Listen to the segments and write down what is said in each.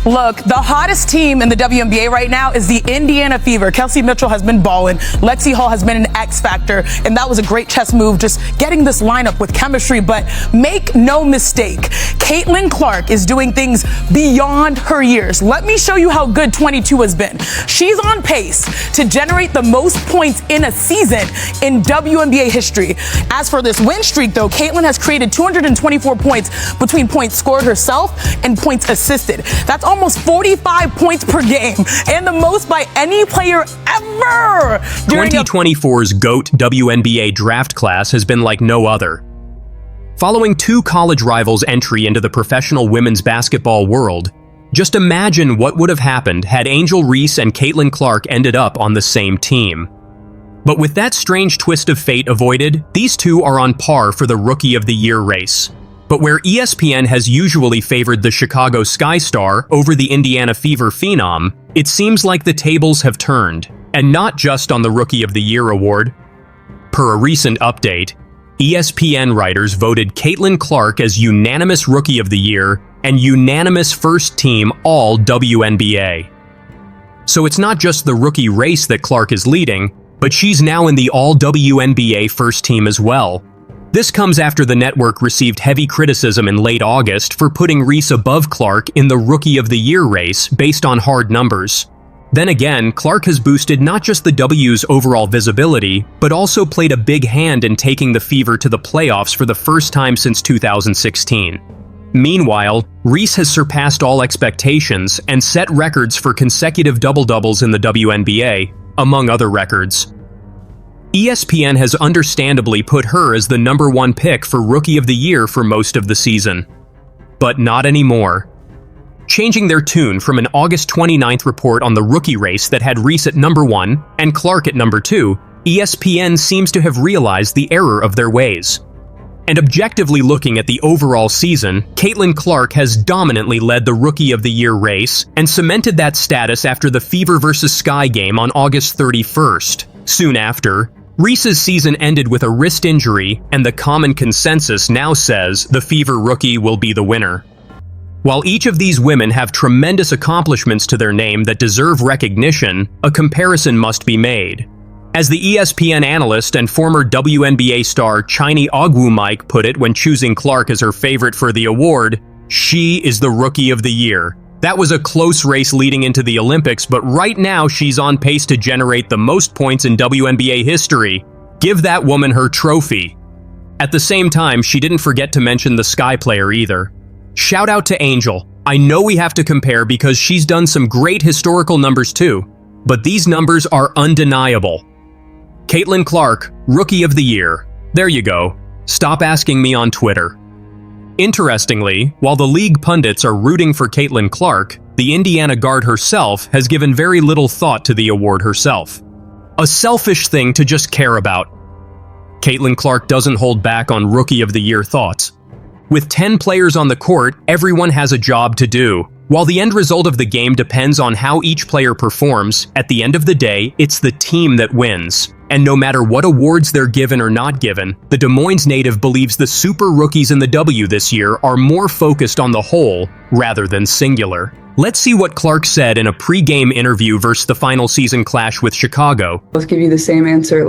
Look, the hottest team in the WNBA right now is the Indiana Fever. Kelsey Mitchell has been balling. Lexi Hall has been an X factor, and that was a great chess move, just getting this lineup with chemistry. But make no mistake, Caitlin Clark is doing things beyond her years. Let me show you how good 22 has been. She's on pace to generate the most points in a season in WNBA history. As for this win streak, though, Caitlin has created 224 points between points scored herself and points assisted. That's almost 45 points per game, and the most by any player ever. 2024's GOAT WNBA draft class has been like no other. Following two college rivals' entry into the professional women's basketball world, just imagine what would have happened had Angel Reese and Caitlin Clark ended up on the same team. But with that strange twist of fate avoided, these two are on par for the Rookie of the Year race. But where ESPN has usually favored the Chicago Sky star over the Indiana Fever phenom, it seems like the tables have turned, and not just on the Rookie of the Year award. Per a recent update, ESPN writers voted Caitlin Clark as unanimous Rookie of the Year and unanimous First Team All-WNBA. So it's not just the rookie race that Clark is leading, but she's now in the All-WNBA First Team as well. This comes after the network received heavy criticism in late August for putting Reese above Clark in the Rookie of the Year race based on hard numbers. Then again, Clark has boosted not just the W's overall visibility, but also played a big hand in taking the Fever to the playoffs for the first time since 2016. Meanwhile, Reese has surpassed all expectations and set records for consecutive double-doubles in the WNBA, among other records. ESPN has understandably put her as the #1 pick for Rookie of the Year for most of the season. But not anymore. Changing their tune from an August 29th report on the rookie race that had Reese at #1 and Clark at #2, ESPN seems to have realized the error of their ways. And objectively looking at the overall season, Caitlin Clark has dominantly led the Rookie of the Year race and cemented that status after the Fever vs. Sky game on August 31st. Soon after, Reese's season ended with a wrist injury, and the common consensus now says the Fever rookie will be the winner. While each of these women have tremendous accomplishments to their name that deserve recognition, a comparison must be made. As the ESPN analyst and former WNBA star Chiney Ogwumike put it when choosing Clark as her favorite for the award, she is the Rookie of the Year. That was a close race leading into the Olympics, but right now she's on pace to generate the most points in WNBA history. Give that woman her trophy. At the same time, she didn't forget to mention the Sky player either. Shout out to Angel. I know we have to compare because she's done some great historical numbers too, but these numbers are undeniable. Caitlin Clark, Rookie of the Year. There you go. Stop asking me on Twitter. Interestingly, while the league pundits are rooting for Caitlin Clark, the Indiana guard herself has given very little thought to the award herself. A selfish thing to just care about. Caitlin Clark doesn't hold back on Rookie of the Year thoughts. With 10 players on the court, everyone has a job to do. While the end result of the game depends on how each player performs, at the end of the day, it's the team that wins. And no matter what awards they're given or not given, the Des Moines native believes the super rookies in the W this year are more focused on the whole rather than singular. Let's see what Clark said in a pre-game interview versus the final season clash with Chicago. Let's give you the same answer.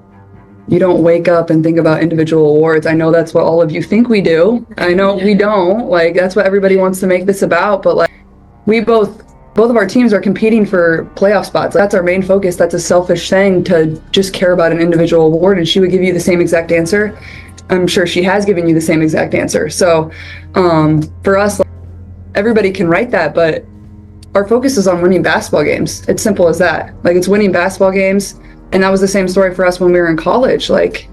You don't wake up and think about individual awards. I know that's what all of you think we do. I know we don't. Like, that's what everybody wants to make this about, but like, we both of our teams are competing for playoff spots. That's our main focus. That's a selfish thing to just care about an individual award, and she would give you the same exact answer. I'm sure she has given you the same exact answer. So for us, everybody can write that, but our focus is on winning basketball games. It's simple as that. Like, it's winning basketball games, and that was the same story for us when we were in college. Like,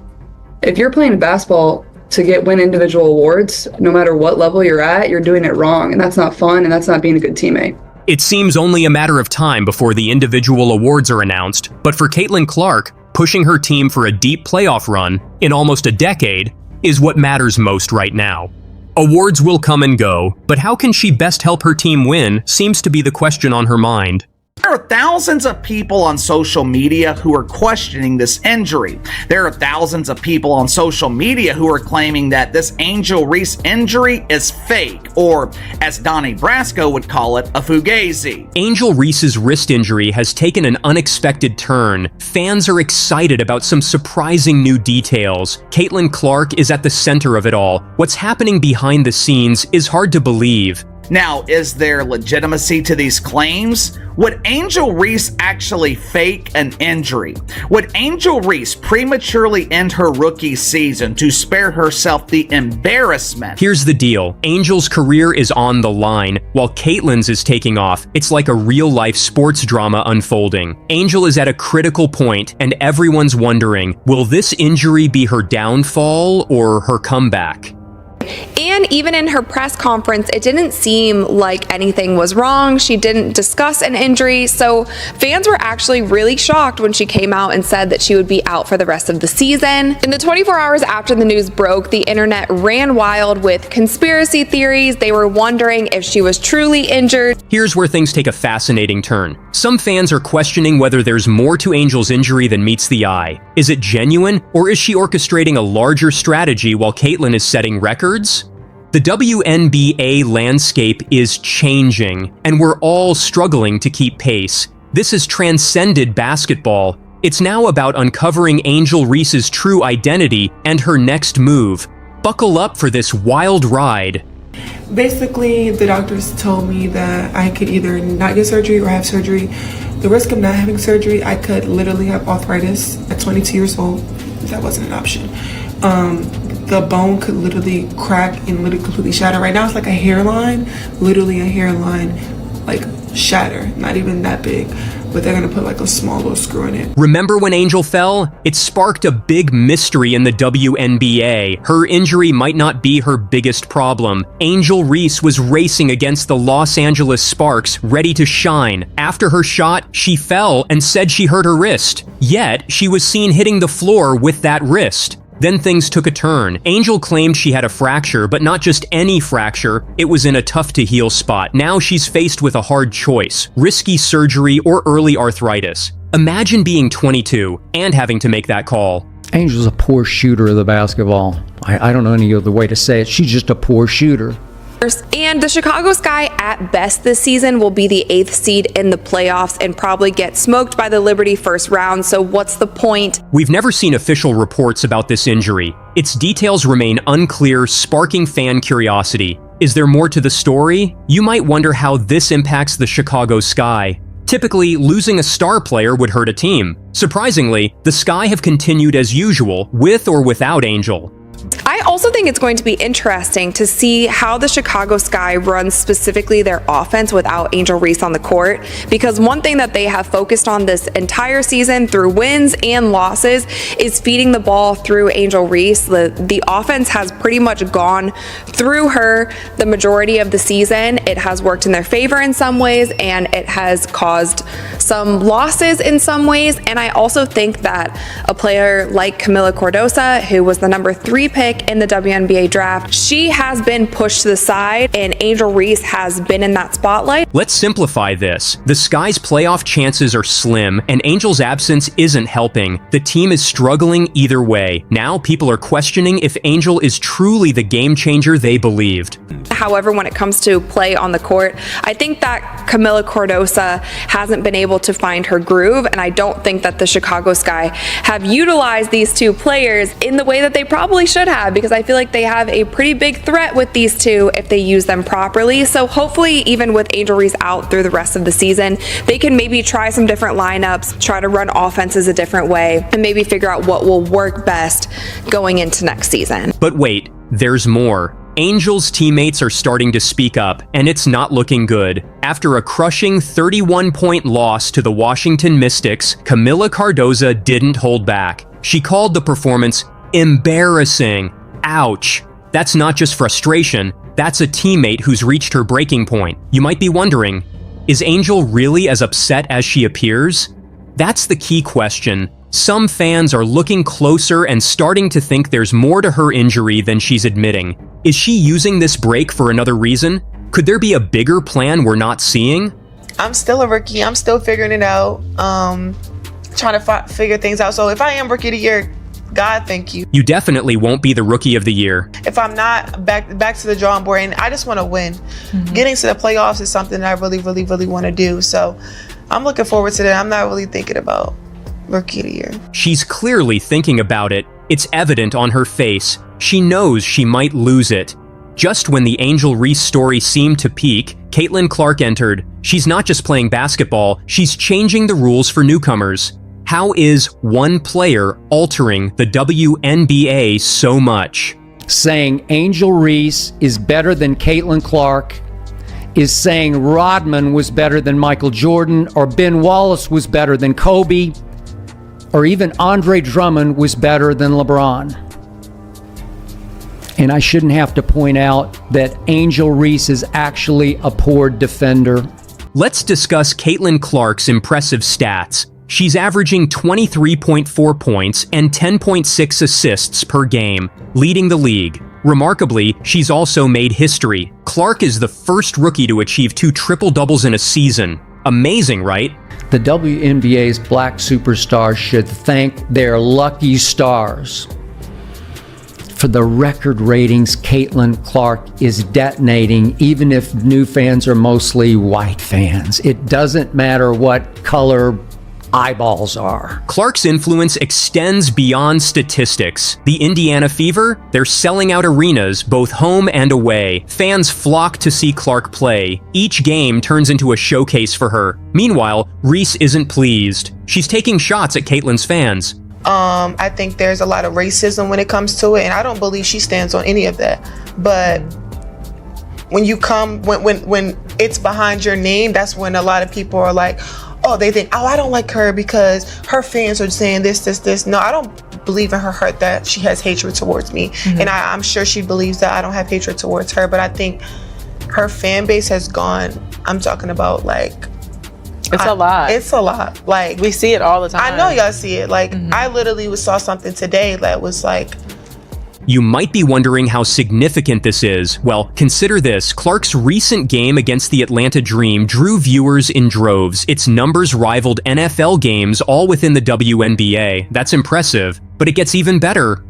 if you're playing basketball to win individual awards, no matter what level you're at, you're doing it wrong, and that's not fun, and that's not being a good teammate. It seems only a matter of time before the individual awards are announced, but for Caitlin Clark, pushing her team for a deep playoff run in almost a decade is what matters most right now. Awards will come and go, but how can she best help her team win seems to be the question on her mind. There are thousands of people on social media who are questioning this injury. There are thousands of people on social media who are claiming that this Angel Reese injury is fake, or as Donnie Brasco would call it, a fugazi. Angel Reese's wrist injury has taken an unexpected turn. Fans are excited about some surprising new details. Caitlin Clark is at the center of it all. What's happening behind the scenes is hard to believe. Now, is there legitimacy to these claims? Would Angel Reese actually fake an injury? Would Angel Reese prematurely end her rookie season to spare herself the embarrassment? Here's the deal. Angel's career is on the line, while Caitlin's is taking off. It's like a real-life sports drama unfolding. Angel is at a critical point, and everyone's wondering, will this injury be her downfall or her comeback? And even in her press conference, it didn't seem like anything was wrong. She didn't discuss an injury. So fans were actually really shocked when she came out and said that she would be out for the rest of the season. In the 24 hours after the news broke, the internet ran wild with conspiracy theories. They were wondering if she was truly injured. Here's where things take a fascinating turn. Some fans are questioning whether there's more to Angel's injury than meets the eye. Is it genuine, or is she orchestrating a larger strategy while Caitlin is setting records? The WNBA landscape is changing, and we're all struggling to keep pace. This has transcended basketball. It's now about uncovering Angel Reese's true identity and her next move. Buckle up for this wild ride. Basically, the doctors told me that I could either not get surgery or have surgery. The risk of not having surgery, I could literally have arthritis at 22 years old. That wasn't an option. The bone could literally crack and literally completely shatter. Right now it's like a hairline, literally a hairline, like shatter, not even that big, but they're gonna put like a small little screw in it. Remember when Angel fell? It sparked a big mystery in the WNBA. Her injury might not be her biggest problem. Angel Reese was racing against the Los Angeles Sparks, ready to shine. After her shot, she fell and said she hurt her wrist. Yet, she was seen hitting the floor with that wrist. Then things took a turn. Angel claimed she had a fracture, but not just any fracture. It was in a tough-to-heal spot. Now she's faced with a hard choice: risky surgery or early arthritis. Imagine being 22 and having to make that call. Angel's a poor shooter of the basketball. I don't know any other way to say it. She's just a poor shooter. And the Chicago Sky, at best this season, will be the 8th seed in the playoffs and probably get smoked by the Liberty first round. So what's the point? We've never seen official reports about this injury. Its details remain unclear, sparking fan curiosity. Is there more to the story? You might wonder how this impacts the Chicago Sky. Typically, losing a star player would hurt a team. Surprisingly, the Sky have continued as usual, with or without Angel. I also think it's going to be interesting to see how the Chicago Sky runs specifically their offense without Angel Reese on the court, because one thing that they have focused on this entire season through wins and losses is feeding the ball through Angel Reese. The offense has pretty much gone through her the majority of the season. It has worked in their favor in some ways, and it has caused some losses in some ways. And I also think that a player like Camila Cardoso, who was the number 3 pick in the WNBA draft, she has been pushed to the side, and Angel Reese has been in that spotlight. Let's simplify this. The Sky's playoff chances are slim, and Angel's absence isn't helping. The team is struggling either way. Now people are questioning if Angel is truly the game changer they believed. However, when it comes to play on the court, I think that Camila Cardoso hasn't been able to find her groove, and I don't think that the Chicago Sky have utilized these two players in the way that they probably should have, because I feel like they have a pretty big threat with these two if they use them properly. So hopefully, even with Angel Reese out through the rest of the season, they can maybe try some different lineups, try to run offenses a different way, and maybe figure out what will work best going into next season. But wait, there's more. Angel's teammates are starting to speak up, and it's not looking good. After a crushing 31-point loss to the Washington Mystics, Camila Cardoso didn't hold back. She called the performance embarrassing. Ouch. That's not just frustration, that's a teammate who's reached her breaking point. You might be wondering, is Angel really as upset as she appears? That's the key question. Some fans are looking closer and starting to think there's more to her injury than she's admitting. Is she using this break for another reason? Could there be a bigger plan we're not seeing? I'm still a rookie. I'm still figuring it out, trying to figure things out. So if I am Rookie of the Year, God, thank you. You definitely won't be the Rookie of the Year. If I'm not back to the drawing board, and I just want to win. Getting to the playoffs is something that I really, really, really want to do. So I'm looking forward to that. I'm not really thinking about Rookie of the Year. She's clearly thinking about it. It's evident on her face. She knows she might lose it. Just when the Angel Reese story seemed to peak, Caitlin Clark entered. She's not just playing basketball, she's changing the rules for newcomers. How is one player altering the WNBA so much? Saying Angel Reese is better than Caitlin Clark is saying Rodman was better than Michael Jordan, or Ben Wallace was better than Kobe, or even Andre Drummond was better than LeBron. And I shouldn't have to point out that Angel Reese is actually a poor defender. Let's discuss Caitlin Clark's impressive stats. She's averaging 23.4 points and 10.6 assists per game, leading the league. Remarkably, she's also made history. Clark is the first rookie to achieve 2 triple-doubles in a season. Amazing, right? The WNBA's black superstars should thank their lucky stars. For the record ratings, Caitlin Clark is detonating, even if new fans are mostly white fans. It doesn't matter what color eyeballs are. Clark's influence extends beyond statistics. The Indiana Fever, they're selling out arenas, both home and away. Fans flock to see Clark play. Each game turns into a showcase for her. Meanwhile, Reese isn't pleased. She's taking shots at Caitlin's fans. I think there's a lot of racism when it comes to it, and I don't believe she stands on any of that. But when you come, when it's behind your name, that's when a lot of people are like, oh, they think, oh, I don't like her because her fans are saying this. No, I don't believe in her heart that she has hatred towards me. And I'm sure she believes that I don't have hatred towards her, but I think her fan base has gone, I'm talking about like, it's a lot. It's a lot. Like, we see it all the time. I know y'all see it. Like, I literally saw something today that was like, You might be wondering how significant this is. Well, consider this. Clark's recent game against the Atlanta Dream drew viewers in droves. Its numbers rivaled NFL games, all within the WNBA. That's impressive, but it gets even better.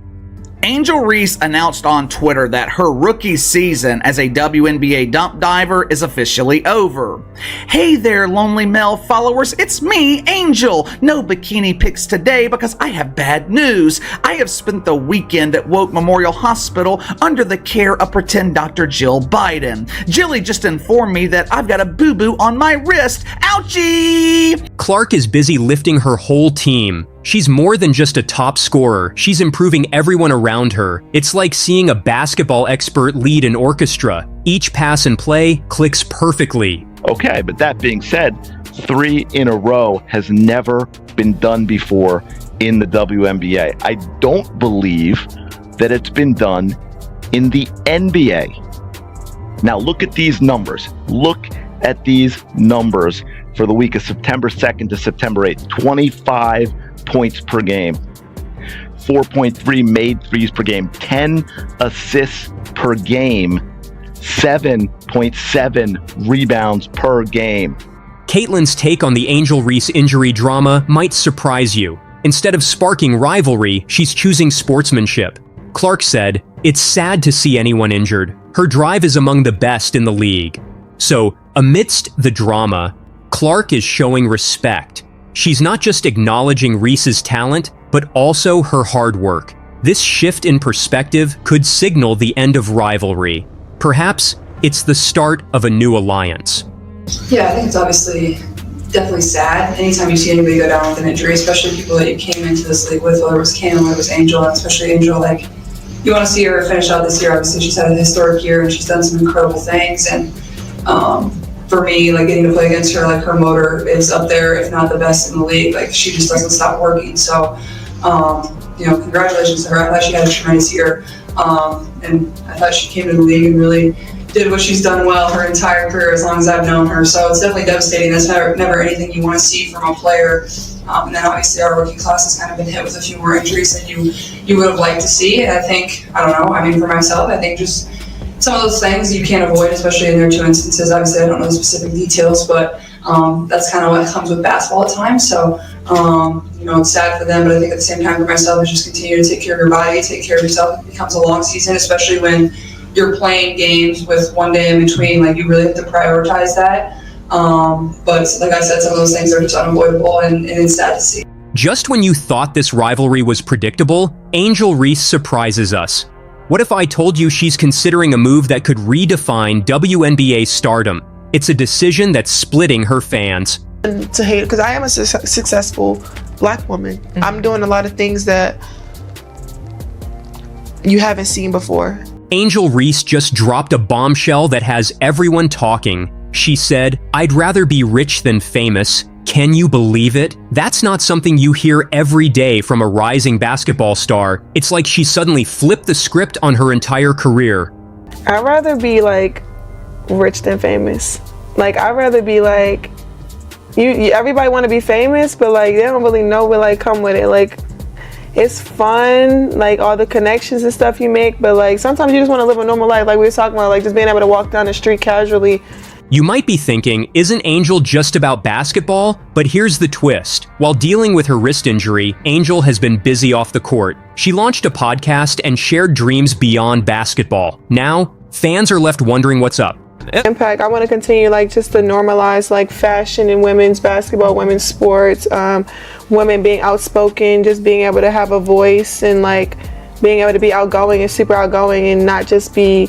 Angel Reese announced on Twitter that her rookie season as a WNBA dump diver is officially over. Hey there, lonely male followers, it's me, Angel. No bikini pics today because I have bad news. I have spent the weekend at Woke Memorial Hospital under the care of pretend Dr. Jill Biden. Jilly just informed me that I've got a boo-boo on my wrist. Ouchie! Clark is busy lifting her whole team. She's more than just a top scorer, she's improving everyone around her. It's like seeing a basketball expert lead an orchestra. Each pass and play clicks perfectly. Okay, but that being said, 3 in a row has never been done before in the WNBA. I don't believe that it's been done in the NBA. Now look at these numbers. Look at these numbers for the week of September 2nd to September 8th. 25 points per game, 4.3 made threes per game, 10 assists per game, 7.7 rebounds per game. Caitlin's take on the Angel Reese injury drama might surprise you. Instead of sparking rivalry, she's choosing sportsmanship. Clark said, "It's sad to see anyone injured. Her drive is among the best in the league." So, amidst the drama, Clark is showing respect. She's not just acknowledging Reese's talent, but also her hard work. This shift in perspective could signal the end of rivalry. Perhaps it's the start of a new alliance. Yeah, I think it's obviously definitely sad. Anytime you see anybody go down with an injury, especially people that you came into this league with, whether it was Cam, whether it was Angel, and especially Angel, like, you want to see her finish out this year. Obviously, she's had a historic year and she's done some incredible things. And for me, like, getting to play against her, like, her motor is up there, if not the best in the league. Like, she just doesn't stop working. So, congratulations to her. I thought she had a tremendous year. And I thought she came to the league and really did what she's done well her entire career as long as I've known her. So it's definitely devastating. That's never anything you want to see from a player. And then obviously our rookie class has kind of been hit with a few more injuries than you would have liked to see. And I think, for myself, I think just some of those things you can't avoid, especially in their 2 instances. Obviously, I don't know the specific details, but That's kind of what comes with basketball at times. So, it's sad for them, but I think at the same time for myself is just continue to take care of your body, take care of yourself. It becomes a long season, especially when you're playing games with one day in between. Like, you really have to prioritize that. But like I said, some of those things are just unavoidable, and it's sad to see. Just when you thought this rivalry was predictable, Angel Reese surprises us. What if I told you she's considering a move that could redefine WNBA stardom? It's a decision that's splitting her fans. To hate, because I am a successful Black woman. I'm doing a lot of things that you haven't seen before. Angel Reese just dropped a bombshell that has everyone talking. She said, "I'd rather be rich than famous." Can you believe it? That's not something you hear every day from a rising basketball star. It's like she suddenly flipped the script on her entire career. I'd rather be like rich than famous. Like, I'd rather be like, everybody want to be famous, but like they don't really know what like come with it. Like, it's fun, like all the connections and stuff you make, but like sometimes you just want to live a normal life. Like we were talking about, like just being able to walk down the street casually. You might be thinking, isn't Angel just about basketball? But here's the twist. While dealing with her wrist injury, Angel has been busy off the court. She launched a podcast and shared dreams beyond basketball. Now, fans are left wondering what's up. Impact. I want to continue like just to normalize like fashion in women's basketball, women's sports, women being outspoken, just being able to have a voice and like being able to be outgoing and super outgoing and not just be,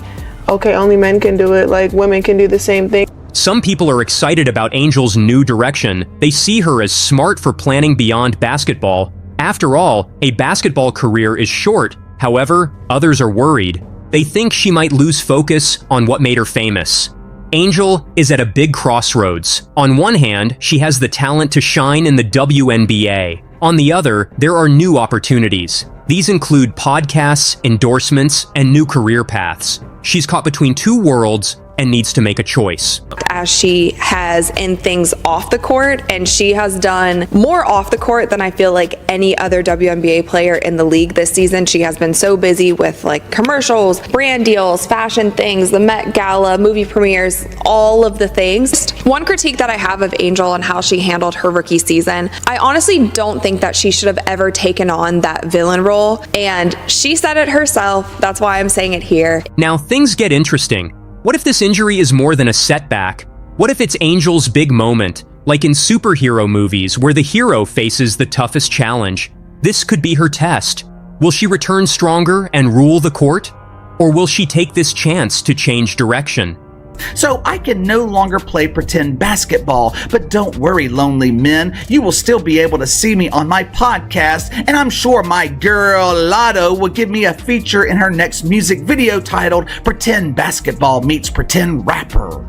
okay, only men can do it, like women can do the same thing. Some people are excited about Angel's new direction. They see her as smart for planning beyond basketball. After all, a basketball career is short. However, others are worried. They think she might lose focus on what made her famous. Angel is at a big crossroads. On one hand, she has the talent to shine in the WNBA. On the other, there are new opportunities. These include podcasts, endorsements, and new career paths. She's caught between two worlds and needs to make a choice. As she has in things off the court, and she has done more off the court than I feel like any other WNBA player in the league this season. She has been so busy with like commercials, brand deals, fashion things, the Met Gala, movie premieres, all of the things. One critique that I have of Angel and how she handled her rookie season, I honestly don't think that she should have ever taken on that villain role. And she said it herself. That's why I'm saying it here. Now things get interesting. What if this injury is more than a setback? What if it's Angel's big moment, like in superhero movies where the hero faces the toughest challenge? This could be her test. Will she return stronger and rule the court? Or will she take this chance to change direction? So I can no longer play pretend basketball, but don't worry, lonely men. You will still be able to see me on my podcast, and I'm sure my girl Lotto will give me a feature in her next music video titled Pretend Basketball Meets Pretend Rapper.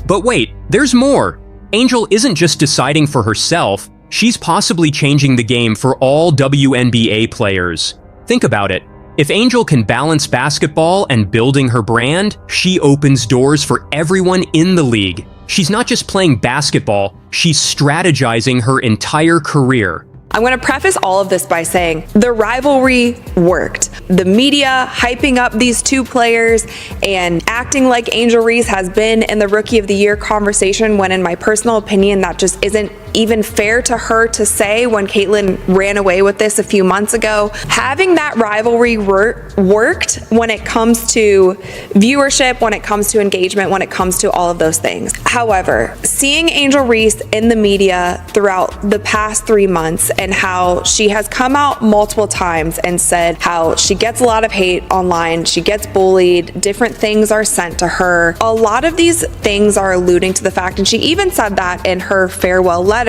But wait, there's more. Angel isn't just deciding for herself, she's possibly changing the game for all WNBA players. Think about it. If Angel can balance basketball and building her brand, she opens doors for everyone in the league. She's not just playing basketball, she's strategizing her entire career. I'm going to preface all of this by saying the rivalry worked. The media hyping up these two players and acting like Angel Reese has been in the Rookie of the Year conversation when, in my personal opinion, that just isn't even fair to her to say when Caitlin ran away with this a few months ago. Having that rivalry worked when it comes to viewership, when it comes to engagement, when it comes to all of those things. However, seeing Angel Reese in the media throughout the past 3 months and how she has come out multiple times and said how she gets a lot of hate online, she gets bullied, different things are sent to her. A lot of these things are alluding to the fact, and she even said that in her farewell letter,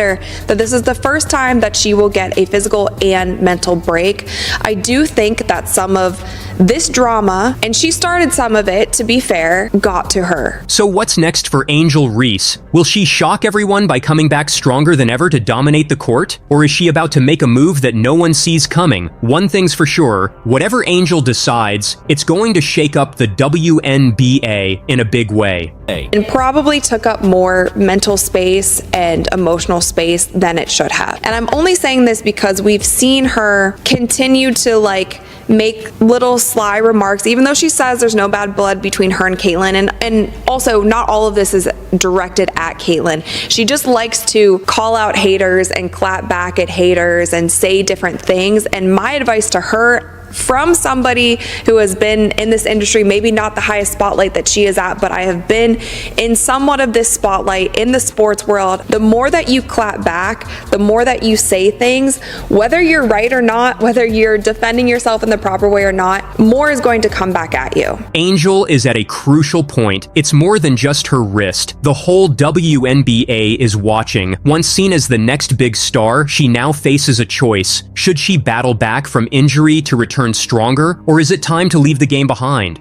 that this is the first time that she will get a physical and mental break. I do think that some of this drama, and she started some of it, to be fair, got to her. So what's next for Angel Reese? Will she shock everyone by coming back stronger than ever to dominate the court? Or is she about to make a move that no one sees coming? One thing's for sure, whatever Angel decides, it's going to shake up the WNBA in a big way. And probably took up more mental space and emotional space than it should have. And I'm only saying this because we've seen her continue to make little sly remarks, even though she says there's no bad blood between her and Caitlin. And also, not all of this is directed at Caitlin. She just likes to call out haters and clap back at haters and say different things. And my advice to her, from somebody who has been in this industry, maybe not the highest spotlight that she is at, but I have been in somewhat of this spotlight in the sports world, the more that you clap back, the more that you say things, whether you're right or not, whether you're defending yourself in the proper way or not, more is going to come back at you. Angel is at a crucial point. It's more than just her wrist. The whole WNBA is watching. Once seen as the next big star, she now faces a choice. Should she battle back from injury to return stronger, or is it time to leave the game behind?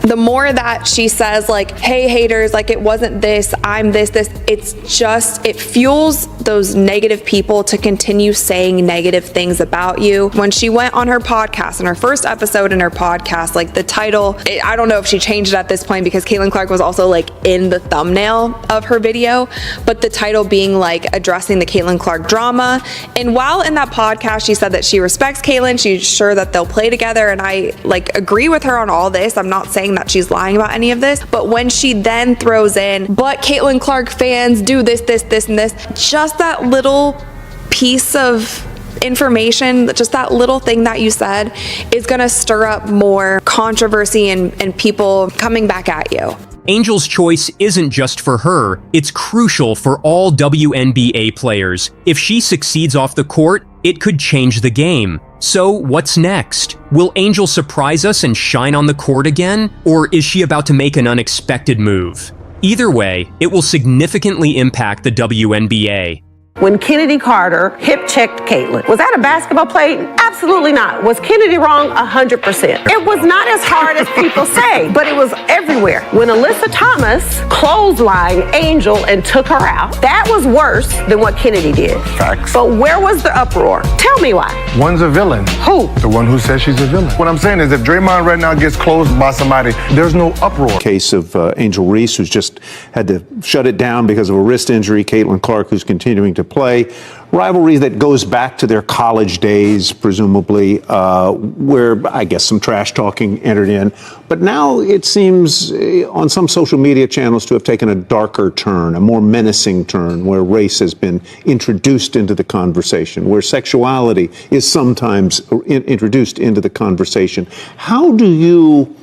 The more that she says, like, hey haters, like, it wasn't this, I'm this, it's just, it fuels those negative people to continue saying negative things about you. When she went on her podcast, in her first episode in her podcast, like, the title, I don't know if she changed it at this point because Caitlin Clark was also like in the thumbnail of her video, but the title being like addressing the Caitlin Clark drama. And while in that podcast she said that she respects Caitlin, she's sure that they'll play together, and I like agree with her on all this. I'm not saying that she's lying about any of this, but when she then throws in, but Caitlin Clark fans do this, and this, just that little piece of information, just that little thing that you said is going to stir up more controversy and people coming back at you. Angel's choice isn't just for her, it's crucial for all WNBA players. If she succeeds off the court, it could change the game. So what's next? Will Angel surprise us and shine on the court again? Or is she about to make an unexpected move? Either way, it will significantly impact the WNBA. When Kennedy Carter hip-checked Caitlin, was that a basketball play? Absolutely not. Was Kennedy wrong? 100%. It was not as hard as people say, but it was everywhere. When Alyssa Thomas clotheslined Angel and took her out, that was worse than what Kennedy did. Facts. But where was the uproar? Tell me why. One's a villain. Who? The one who says she's a villain. What I'm saying is if Draymond right now gets closed by somebody, there's no uproar. Case of Angel Reese, who's just had to shut it down because of a wrist injury. Caitlin Clark, who's continuing to play. Rivalry that goes back to their college days, presumably, where I guess some trash talking entered in. But now it seems on some social media channels to have taken a darker turn, a more menacing turn, where race has been introduced into the conversation, where sexuality is sometimes introduced into the conversation. How do you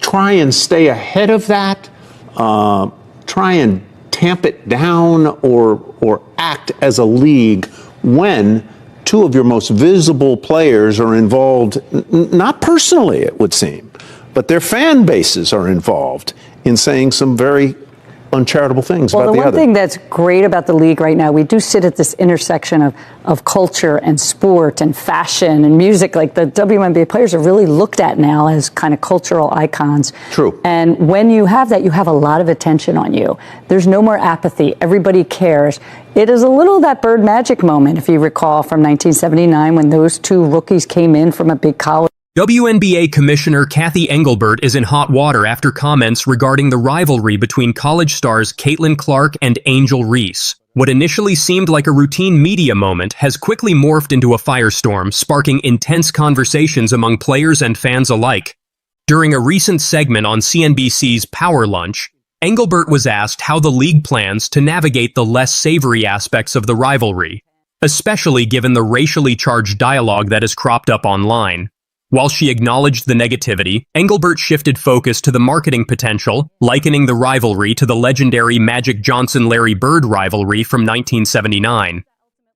try and stay ahead of that, try and tamp it down, or act as a league when two of your most visible players are involved, not personally, it would seem, but their fan bases are involved in saying some very uncharitable things about the other? Well, the one thing that's great about the league right now, we do sit at this intersection of culture and sport and fashion and music. Like, the WNBA players are really looked at now as kind of cultural icons. True. And when you have that, you have a lot of attention on you. There's no more apathy. Everybody cares. It is a little that Bird Magic moment, if you recall, from 1979 when those two rookies came in from a big college. WNBA Commissioner Cathy Engelbert is in hot water after comments regarding the rivalry between college stars Caitlin Clark and Angel Reese. What initially seemed like a routine media moment has quickly morphed into a firestorm, sparking intense conversations among players and fans alike. During a recent segment on CNBC's Power Lunch, Engelbert was asked how the league plans to navigate the less savory aspects of the rivalry, especially given the racially charged dialogue that has cropped up online. While she acknowledged the negativity, Engelbert shifted focus to the marketing potential, likening the rivalry to the legendary Magic Johnson-Larry Bird rivalry from 1979.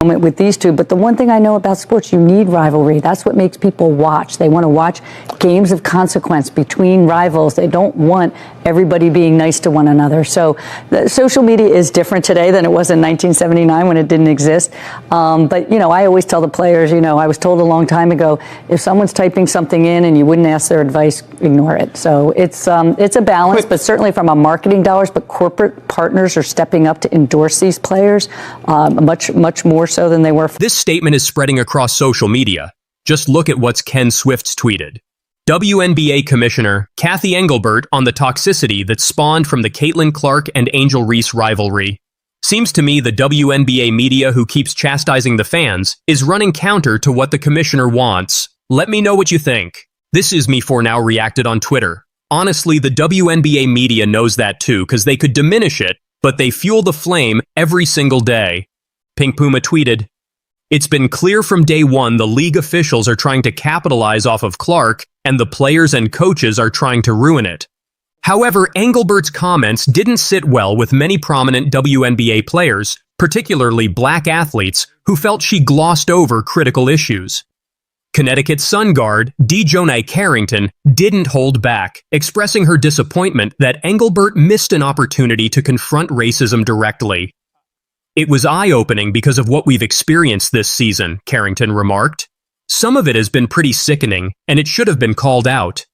With these two, but the one thing I know about sports, you need rivalry. That's what makes people watch. They want to watch games of consequence between rivals. They don't want everybody being nice to one another. So the social media is different today than it was in 1979 when it didn't exist. But, you know, I always tell the players, you know, I was told a long time ago, if someone's typing something in and you wouldn't ask their advice, ignore it. So it's a balance, but certainly from a marketing dollars, but corporate partners are stepping up to endorse these players much more so than they were. This statement is spreading across social media. Just look at what's Ken Swift's tweeted. WNBA Commissioner Cathy Engelbert on the toxicity that spawned from the Caitlin Clark and Angel Reese rivalry. Seems to me the WNBA media who keeps chastising the fans is running counter to what the commissioner wants. Let me know what you think. This is Me For Now reacted on Twitter. Honestly, the WNBA media knows that too, because they could diminish it, but they fuel the flame every single day. Pink Puma tweeted, "It's been clear from day one the league officials are trying to capitalize off of Clark, and the players and coaches are trying to ruin it." However, Engelbert's comments didn't sit well with many prominent WNBA players, particularly black athletes, who felt she glossed over critical issues. Connecticut Sun guard Dejonai Carrington didn't hold back, expressing her disappointment that Engelbert missed an opportunity to confront racism directly. "It was eye-opening because of what we've experienced this season," Carrington remarked. "Some of it has been pretty sickening, and it should have been called out.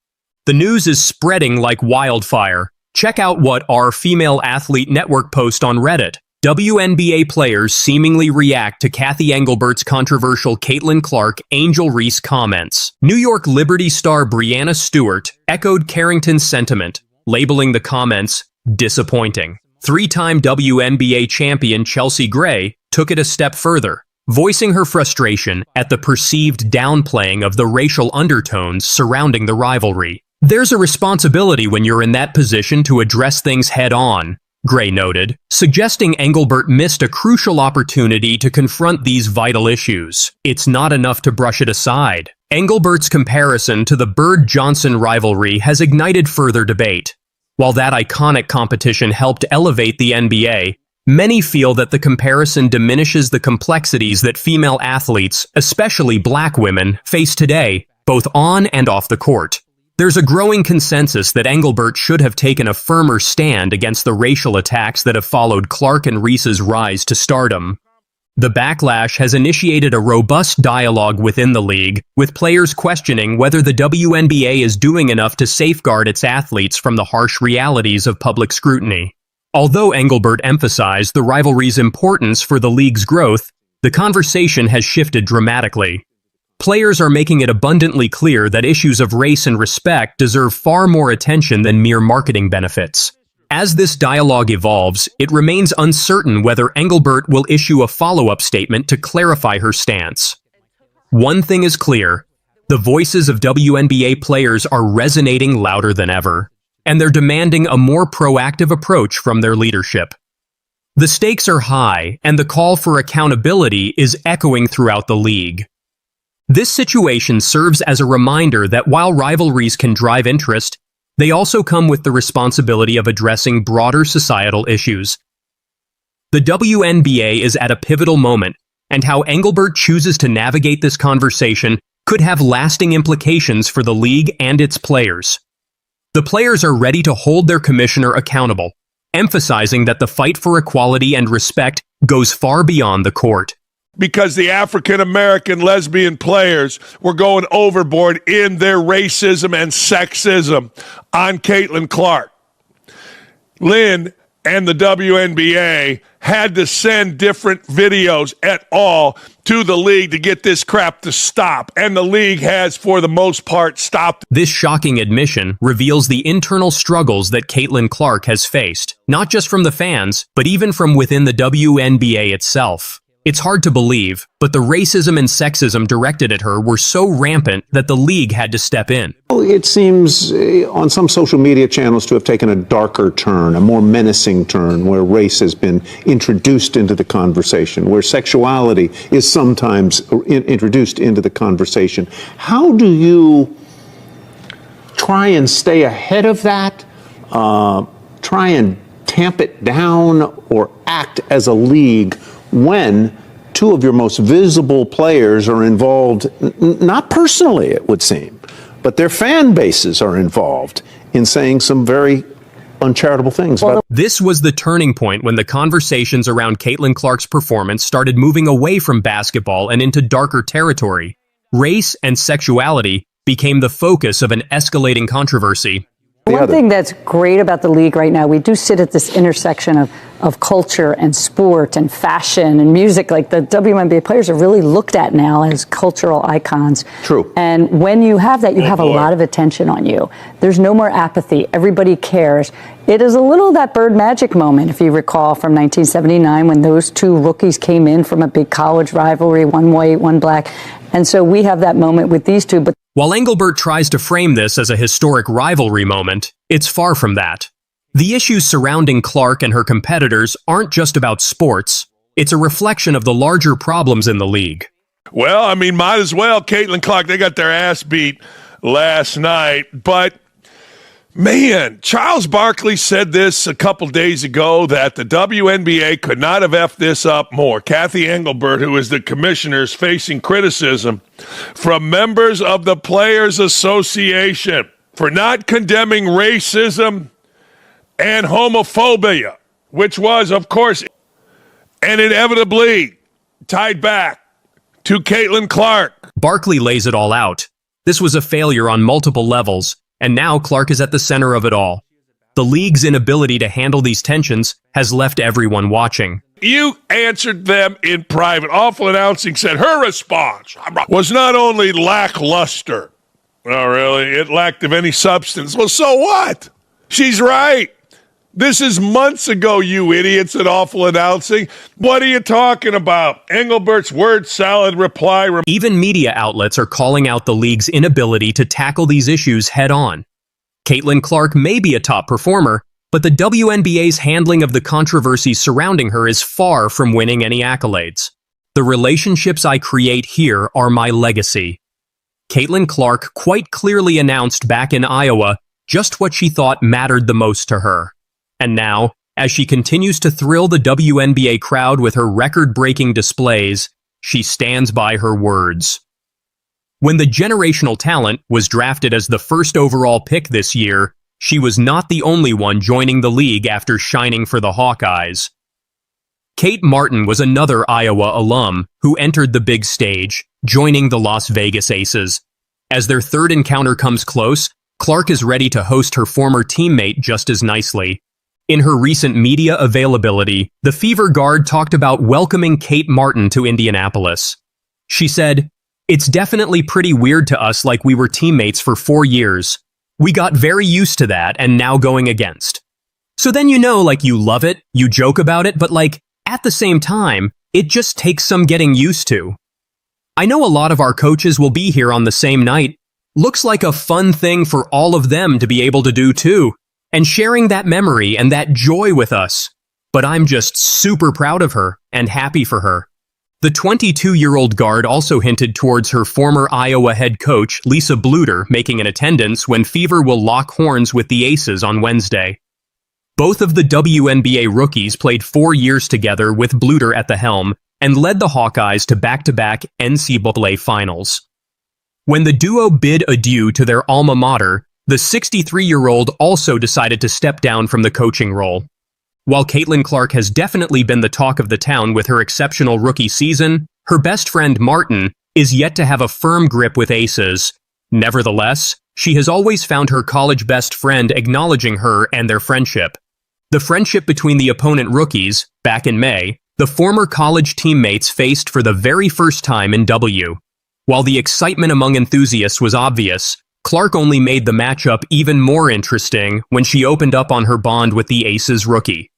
The news is spreading like wildfire. Check out what our Female Athlete Network post on Reddit. WNBA players seemingly react to Kathy Engelbert's controversial Caitlin Clark Angel Reese comments. New York Liberty star Breanna Stewart echoed Carrington's sentiment, labeling the comments disappointing. Three-time WNBA champion Chelsea Gray took it a step further, voicing her frustration at the perceived downplaying of the racial undertones surrounding the rivalry. "There's a responsibility when you're in that position to address things head-on," Gray noted, suggesting Engelbert missed a crucial opportunity to confront these vital issues. "It's not enough to brush it aside." Engelbert's comparison to the Bird-Johnson rivalry has ignited further debate. While that iconic competition helped elevate the NBA, many feel that the comparison diminishes the complexities that female athletes, especially black women, face today, both on and off the court. There's a growing consensus that Engelbert should have taken a firmer stand against the racial attacks that have followed Clark and Reese's rise to stardom. The backlash has initiated a robust dialogue within the league, with players questioning whether the WNBA is doing enough to safeguard its athletes from the harsh realities of public scrutiny. Although Engelbert emphasized the rivalry's importance for the league's growth, the conversation has shifted dramatically. Players are making it abundantly clear that issues of race and respect deserve far more attention than mere marketing benefits. As this dialogue evolves, it remains uncertain whether Engelbert will issue a follow-up statement to clarify her stance. One thing is clear: the voices of WNBA players are resonating louder than ever, and they're demanding a more proactive approach from their leadership. The stakes are high, and the call for accountability is echoing throughout the league. This situation serves as a reminder that while rivalries can drive interest, they also come with the responsibility of addressing broader societal issues. The WNBA is at a pivotal moment, and how Engelbert chooses to navigate this conversation could have lasting implications for the league and its players. The players are ready to hold their commissioner accountable, emphasizing that the fight for equality and respect goes far beyond the court. Because the African-American lesbian players were going overboard in their racism and sexism on Caitlin Clark. Lynn and the WNBA had to send different videos et al. To the league to get this crap to stop, and the league has, for the most part, stopped. This shocking admission reveals the internal struggles that Caitlin Clark has faced, not just from the fans, but even from within the WNBA itself. It's hard to believe, but the racism and sexism directed at her were so rampant that the league had to step in. It seems on some social media channels to have taken a darker turn, a more menacing turn, where race has been introduced into the conversation, where sexuality is sometimes introduced into the conversation. How do you try and stay ahead of that, try and tamp it down, or act as a league when two of your most visible players are involved, not personally, it would seem, but their fan bases are involved in saying some very uncharitable things about. This was the turning point when the conversations around Caitlin Clark's performance started moving away from basketball and into darker territory. Race and sexuality became the focus of an escalating controversy. One thing that's great about the league right now, we do sit at this intersection of culture and sport and fashion and music. Like, the WNBA players are really looked at now as cultural icons. True. And when you have that, you have a lot of attention on you. There's no more apathy. Everybody cares. It is a little that Bird Magic moment, if you recall, from 1979, when those two rookies came in from a big college rivalry, one white, one black, And so we have that moment with these two. But while Engelbert tries to frame this as a historic rivalry moment, it's far from that. The issues surrounding Clark and her competitors aren't just about sports. It's a reflection of the larger problems in the league. Well, I mean, might as well. Caitlin Clark, they got their ass beat last night. But, man, Charles Barkley said this a couple days ago that the WNBA could not have effed this up more. Kathy Engelbert, who is the commissioner, is facing criticism from members of the Players Association for not condemning racism and homophobia, which was, of course, and inevitably tied back to Caitlin Clark. Barkley lays it all out. This was a failure on multiple levels, and now Clark is at the center of it all. The league's inability to handle these tensions has left everyone watching. You answered them in private. Awful Announcing said her response was not only lackluster. Oh, really? It lacked of any substance. Well, so what? She's right. This is months ago, you idiots at Awful Announcing. What are you talking about? Engelbert's word salad reply. Even media outlets are calling out the league's inability to tackle these issues head on. Caitlin Clark may be a top performer, but the WNBA's handling of the controversies surrounding her is far from winning any accolades. The relationships I create here are my legacy. Caitlin Clark quite clearly announced back in Iowa just what she thought mattered the most to her. And now, as she continues to thrill the WNBA crowd with her record-breaking displays, she stands by her words. When the generational talent was drafted as the first overall pick this year, she was not the only one joining the league after shining for the Hawkeyes. Kate Martin was another Iowa alum who entered the big stage, joining the Las Vegas Aces. As their third encounter comes close, Clark is ready to host her former teammate just as nicely. In her recent media availability, the Fever guard talked about welcoming Kate Martin to Indianapolis. She said, "It's definitely pretty weird to us, like we were teammates for 4 years. We got very used to that and now going against." So then like you love it, you joke about it, but at the same time, it just takes some getting used to. I know a lot of our coaches will be here on the same night. Looks like a fun thing for all of them to be able to do too. And sharing that memory and that joy with us. But I'm just super proud of her and happy for her. The 22-year-old guard also hinted towards her former Iowa head coach, Lisa Bluder, making an attendance when Fever will lock horns with the Aces on Wednesday. Both of the WNBA rookies played 4 years together with Bluder at the helm and led the Hawkeyes to back-to-back NCAA finals. When the duo bid adieu to their alma mater, the 63-year-old also decided to step down from the coaching role. While Caitlin Clark has definitely been the talk of the town with her exceptional rookie season, her best friend Martin is yet to have a firm grip with Aces. Nevertheless, she has always found her college best friend acknowledging her and their friendship. The friendship between the opponent rookies, back in May, the former college teammates faced for the very first time in W. While the excitement among enthusiasts was obvious, Clark only made the matchup even more interesting when she opened up on her bond with the Aces rookie.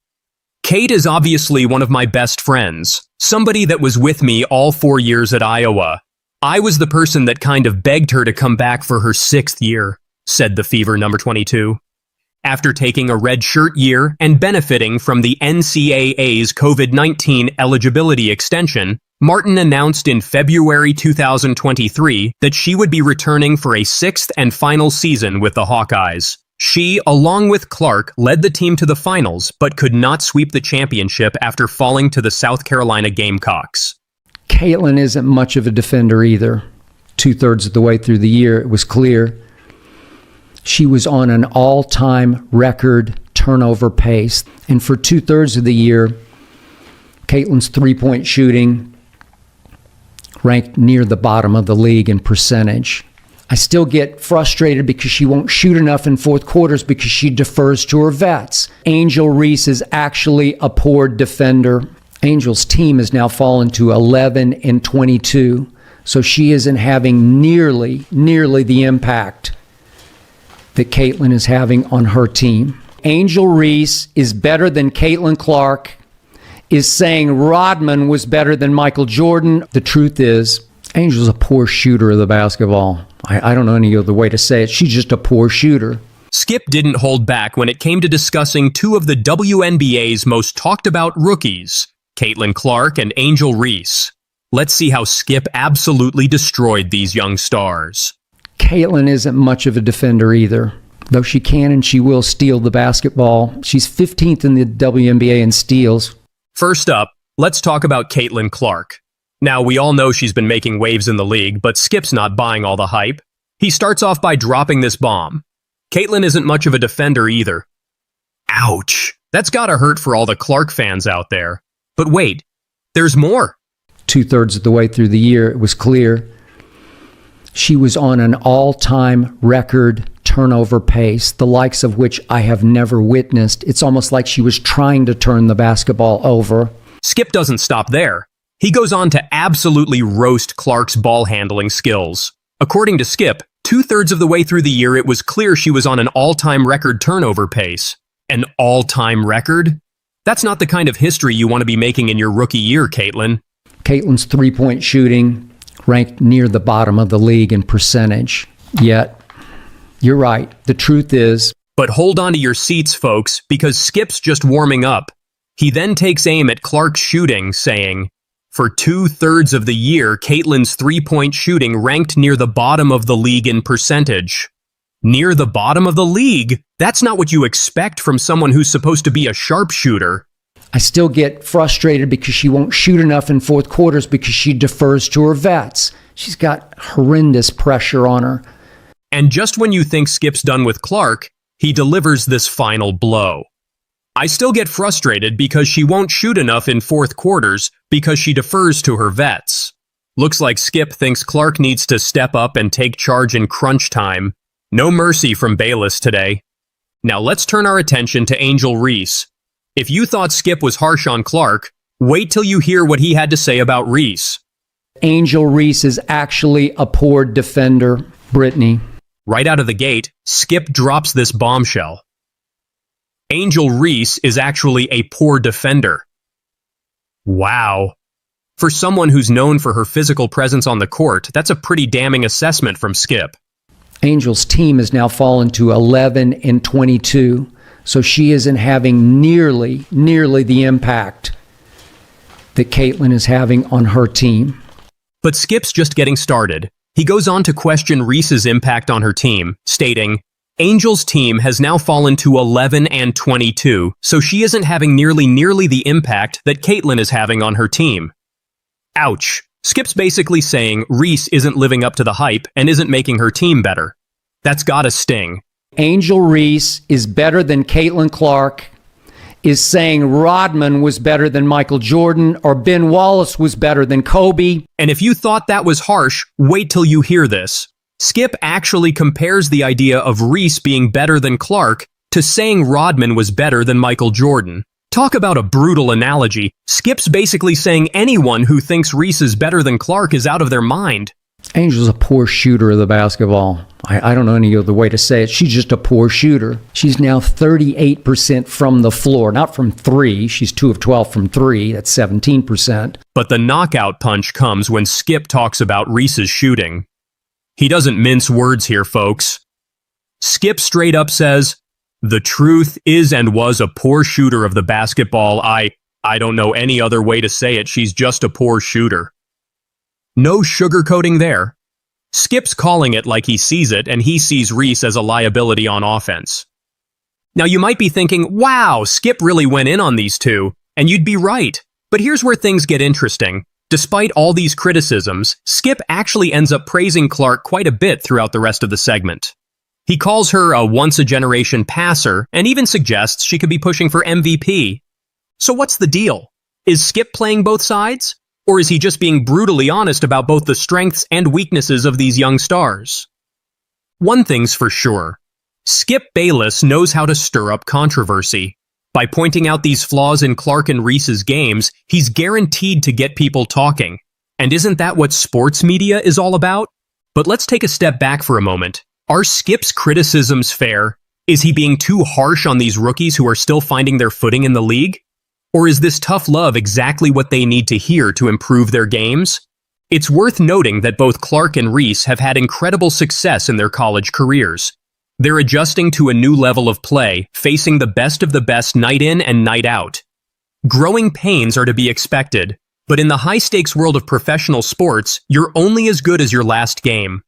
"Kate is obviously one of my best friends, somebody that was with me all 4 years at Iowa. I was the person that kind of begged her to come back for her 6th year," said the Fever number 22. After taking a redshirt year and benefiting from the NCAA's COVID-19 eligibility extension, Martin announced in February 2023 that she would be returning for a 6th and final season with the Hawkeyes. She, along with Clark, led the team to the finals, but could not sweep the championship after falling to the South Carolina Gamecocks. Caitlin isn't much of a defender either. 2/3 of the way through the year, it was clear she was on an all-time record turnover pace. And for 2/3 of the year, Caitlin's three-point shooting ranked near the bottom of the league in percentage. I still get frustrated because she won't shoot enough in fourth quarters because she defers to her vets. Angel Reese is actually a poor defender. Angel's team has now fallen to 11-22, so she isn't having nearly the impact that Caitlin is having on her team. Angel Reese is better than Caitlin Clark, is saying Rodman was better than Michael Jordan. The truth is, Angel's a poor shooter of the basketball. I don't know any other way to say it. She's just a poor shooter. Skip didn't hold back when it came to discussing two of the WNBA's most talked about rookies, Caitlin Clark and Angel Reese. Let's see how Skip absolutely destroyed these young stars. Caitlin isn't much of a defender either, though she can and she will steal the basketball. She's 15th in the WNBA in steals. First up, let's talk about Caitlin Clark. Now, we all know she's been making waves in the league, but Skip's not buying all the hype. He starts off by dropping this bomb. Caitlin isn't much of a defender either. Ouch. That's gotta hurt for all the Clark fans out there. But wait, there's more. 2/3 of the way through the year, it was clear she was on an all-time record turnover pace, the likes of which I have never witnessed. It's almost like she was trying to turn the basketball over. Skip doesn't stop there. He goes on to absolutely roast Clark's ball handling skills. According to Skip, 2/3 of the way through the year, it was clear she was on an all-time record turnover pace. An all-time record? That's not the kind of history you want to be making in your rookie year, Caitlin. Caitlin's three-point shooting ranked near the bottom of the league in percentage. Yet, you're right, the truth is... But hold on to your seats, folks, because Skip's just warming up. He then takes aim at Clark's shooting, saying, for 2/3 of the year, Caitlin's three-point shooting ranked near the bottom of the league in percentage. Near the bottom of the league? That's not what you expect from someone who's supposed to be a sharpshooter. I still get frustrated because she won't shoot enough in fourth quarters because she defers to her vets. She's got horrendous pressure on her. And just when you think Skip's done with Clark, he delivers this final blow. I still get frustrated because she won't shoot enough in fourth quarters because she defers to her vets. Looks like Skip thinks Clark needs to step up and take charge in crunch time. No mercy from Bayless today. Now let's turn our attention to Angel Reese. If you thought Skip was harsh on Clark, wait till you hear what he had to say about Reese. Angel Reese is actually a poor defender, Brittany. Right out of the gate, Skip drops this bombshell. Angel Reese is actually a poor defender. Wow. For someone who's known for her physical presence on the court, that's a pretty damning assessment from Skip. Angel's team has now fallen to 11-22, so she isn't having nearly the impact that Caitlin is having on her team. But Skip's just getting started. He goes on to question Reese's impact on her team, stating, Angel's team has now fallen to 11-22, so she isn't having nearly the impact that Caitlin is having on her team. Ouch. Skip's basically saying Reese isn't living up to the hype and isn't making her team better. That's gotta sting. Angel Reese is better than Caitlin Clark, is saying Rodman was better than Michael Jordan or Ben Wallace was better than Kobe. And if you thought that was harsh, wait till you hear this. Skip actually compares the idea of Reese being better than Clark to saying Rodman was better than Michael Jordan. Talk about a brutal analogy. Skip's basically saying anyone who thinks Reese is better than Clark is out of their mind. Angel's a poor shooter of the basketball. I don't know any other way to say it. She's just a poor shooter. She's now 38% from the floor, not from three. She's 2 of 12 from three. That's 17%. But the knockout punch comes when Skip talks about Reese's shooting. He doesn't mince words here, folks. Skip straight up says, the truth is and was a poor shooter of the basketball. I don't know any other way to say it. She's just a poor shooter. No sugarcoating there. Skip's calling it like he sees it, and he sees Reese as a liability on offense. Now you might be thinking, wow, Skip really went in on these two, and you'd be right. But here's where things get interesting. Despite all these criticisms, Skip actually ends up praising Clark quite a bit throughout the rest of the segment. He calls her a once-a-generation passer and even suggests she could be pushing for MVP. So what's the deal? Is Skip playing both sides? Or is he just being brutally honest about both the strengths and weaknesses of these young stars? One thing's for sure. Skip Bayless knows how to stir up controversy. By pointing out these flaws in Clark and Reese's games, he's guaranteed to get people talking. And isn't that what sports media is all about? But let's take a step back for a moment. Are Skip's criticisms fair? Is he being too harsh on these rookies who are still finding their footing in the league? Or is this tough love exactly what they need to hear to improve their games? It's worth noting that both Clark and Reese have had incredible success in their college careers. They're adjusting to a new level of play, facing the best of the best night in and night out. Growing pains are to be expected, but in the high-stakes world of professional sports, you're only as good as your last game.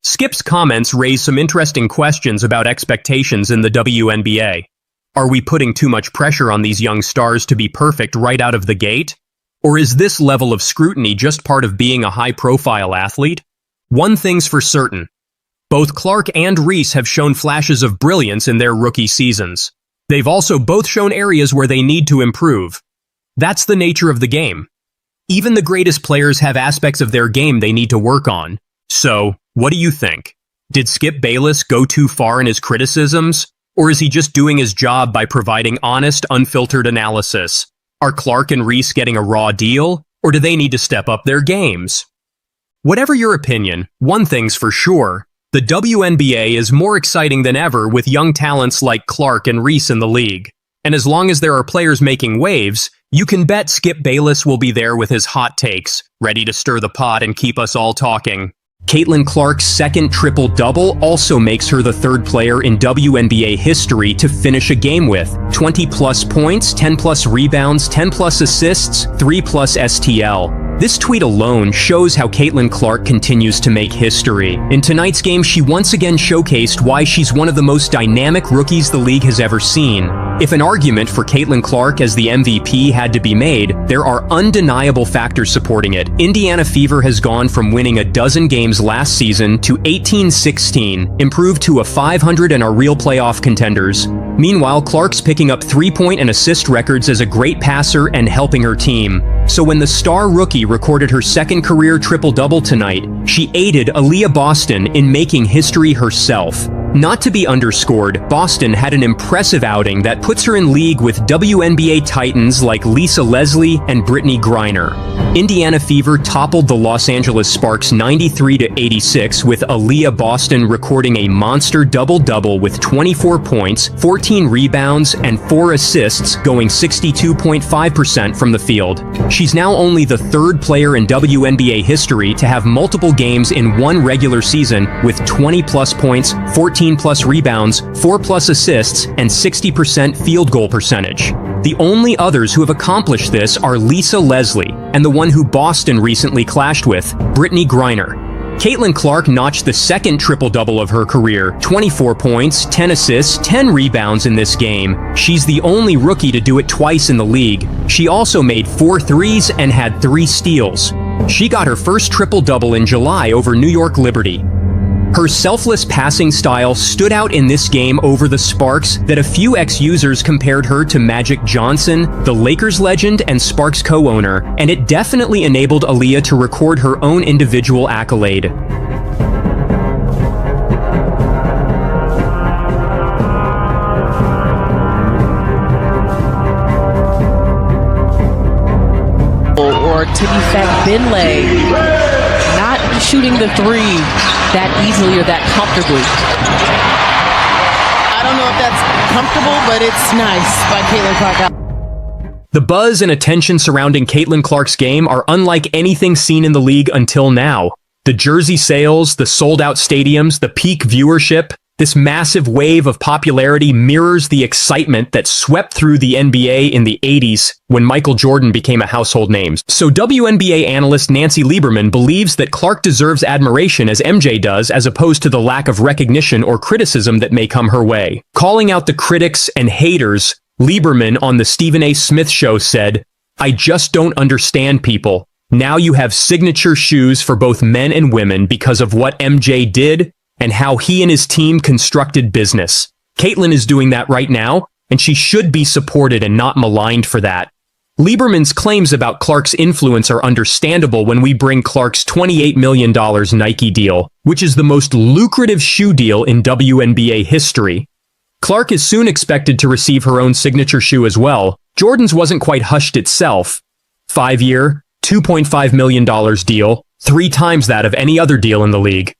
Skip's comments raise some interesting questions about expectations in the WNBA. Are we putting too much pressure on these young stars to be perfect right out of the gate? Or is this level of scrutiny just part of being a high-profile athlete? One thing's for certain. Both Clark and Reese have shown flashes of brilliance in their rookie seasons. They've also both shown areas where they need to improve. That's the nature of the game. Even the greatest players have aspects of their game they need to work on. So, what do you think? Did Skip Bayless go too far in his criticisms? Or is he just doing his job by providing honest, unfiltered analysis? Are Clark and Reese getting a raw deal? Or do they need to step up their games? Whatever your opinion, one thing's for sure. The WNBA is more exciting than ever with young talents like Clark and Reese in the league. And as long as there are players making waves, you can bet Skip Bayless will be there with his hot takes, ready to stir the pot and keep us all talking. Caitlin Clark's second triple-double also makes her the third player in WNBA history to finish a game with 20-plus points, 10-plus rebounds, 10-plus assists, 3-plus STL. This tweet alone shows how Caitlin Clark continues to make history. In tonight's game, she once again showcased why she's one of the most dynamic rookies the league has ever seen. If an argument for Caitlin Clark as the MVP had to be made, there are undeniable factors supporting it. Indiana Fever has gone from winning a dozen games last season to 18-16, improved to a 500 and are real playoff contenders. Meanwhile, Clark's picking up 3-point and assist records as a great passer and helping her team. So when the star rookie recorded her second career triple-double tonight, she aided Aaliyah Boston in making history herself. Not to be underscored, Boston had an impressive outing that puts her in league with WNBA titans like Lisa Leslie and Brittany Griner. Indiana Fever toppled the Los Angeles Sparks 93-86 with Aaliyah Boston recording a monster double-double with 24 points, 14 rebounds, and 4 assists, going 62.5% from the field. She's now only the third player in WNBA history to have multiple games in one regular season with 20-plus points, 14-plus rebounds, 4-plus assists, and 60% field goal percentage. The only others who have accomplished this are Lisa Leslie and the one who Boston recently clashed with, Brittany Griner. Caitlin Clark notched the second triple-double of her career, 24 points, 10 assists, 10 rebounds in this game. She's the only rookie to do it twice in the league. She also made 4 threes and had 3 steals. She got her first triple-double in July over New York Liberty. Her selfless passing style stood out in this game over the Sparks that a few ex-users compared her to Magic Johnson, the Lakers legend and Sparks co-owner, and it definitely enabled Aaliyah to record her own individual accolade. Or Timmy Finlay not shooting the three that easily or that comfortably. I don't know if that's comfortable, but it's nice by Caitlin Clark. The buzz and attention surrounding Caitlin Clark's game are unlike anything seen in the league until now. The jersey sales, the sold-out stadiums, the peak viewership, this massive wave of popularity mirrors the excitement that swept through the NBA in the 80s when Michael Jordan became a household name. So WNBA analyst Nancy Lieberman believes that Clark deserves admiration as MJ does, as opposed to the lack of recognition or criticism that may come her way. Calling out the critics and haters, Lieberman on the Stephen A. Smith Show said, "I just don't understand people. Now you have signature shoes for both men and women because of what MJ did and how he and his team constructed business. Caitlin is doing that right now, and she should be supported and not maligned for that." Lieberman's claims about Clark's influence are understandable when we bring Clark's $28 million Nike deal, which is the most lucrative shoe deal in WNBA history. Clark is soon expected to receive her own signature shoe as well. Jordan's wasn't quite hushed itself. 5-year, $2.5 million deal, 3 times that of any other deal in the league.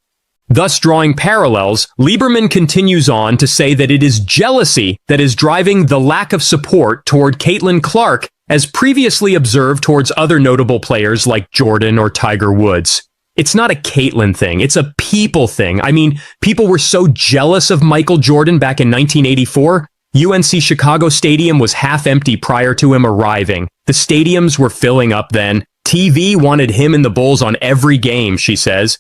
Thus drawing parallels, Lieberman continues on to say that it is jealousy that is driving the lack of support toward Caitlin Clark as previously observed towards other notable players like Jordan or Tiger Woods. It's not a Caitlin thing, it's a people thing. I mean, people were so jealous of Michael Jordan back in 1984. UNC Chicago Stadium was half empty prior to him arriving. The stadiums were filling up then. TV wanted him and the Bulls on every game, she says.